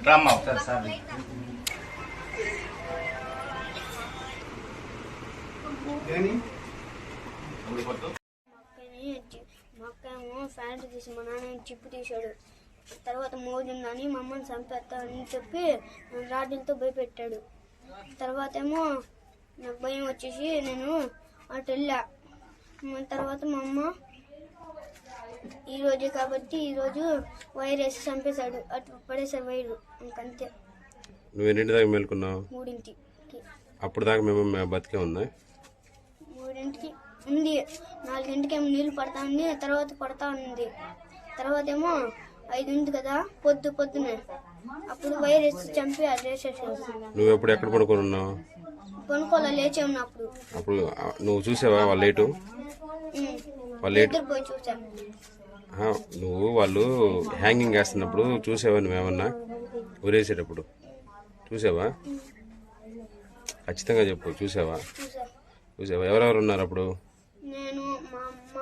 Drama ఒకసారి sir మా అక్కేమో pant తీసి మా నాన్న చిప్పు తీశాడు. తర్వాత మోజుందని మా అమ్మని చంపేస్తానని చెప్పి రాడ్లతో భయపెట్టాడు. తర్వాత ఏమో నాకు భయం వచ్చేసి నేను అటు వెళ్ళా. తర్వాత మా అమ్మ ఈరోజు కాబట్టి ఈరోజు వైర్ వేసి చంపేశాడు. అటు పడేసాడు వైరు. ఇంకంతే. నువ్వు ఎన్నింటి దాకా మేలుకున్నావు? 3ంటికి. అప్పుడు దాకా మేము బతికే ఉన్నా? 3ంటికి ఉంది. 4ంటికి ఏమో నీళ్ళు పడతా ఉంది. తర్వాత పడతా ఉంది. తర్వాత ఏమో 5 కదా పొద్దునే అప్పుడు వైర్ వేసి చంపి అడ్రేసేసాడు. నువ్వు ఎప్పుడు ఎక్కడ పడుకొని ఉన్నావు? కొనుక్కోలే, లేచే ఉన్నప్పుడు. అప్పుడు నువ్వు చూసావా వాళ్ళ లేటు? పోయి చూసాను. నువ్వు వాళ్ళు హ్యాంగింగ్ వేస్తున్నప్పుడు చూసావా? నువ్వేమన్నా ఊరేసేటప్పుడు చూసావా? ఖచ్చితంగా చెప్పు, చూసావా? ఎవరెవరు ఉన్నారు అప్పుడు? నేను, మా అమ్మ,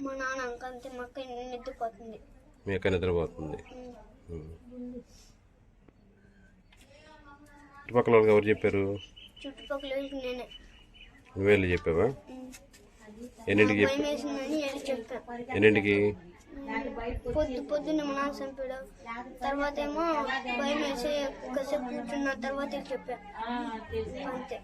మా నాన్న. అంకంతే. మా అక్క నిద్రపోతుంది. మీ అక్క నిద్రపోతుంది. చుట్టుపక్కల వాళ్ళకి ఎవరు చెప్పారు? చుట్టుపక్కల నేనే. నువ్వే వెళ్ళి చెప్పావా? ఎన్నింటికి చెప్పాను. ఎన్నింటికి? పొద్దున్న మా నాన్న చంపాడు. తర్వాత ఏమో భయం వేసి కాసేపు కూర్చున్న తర్వాత చెప్పాను. అంతే.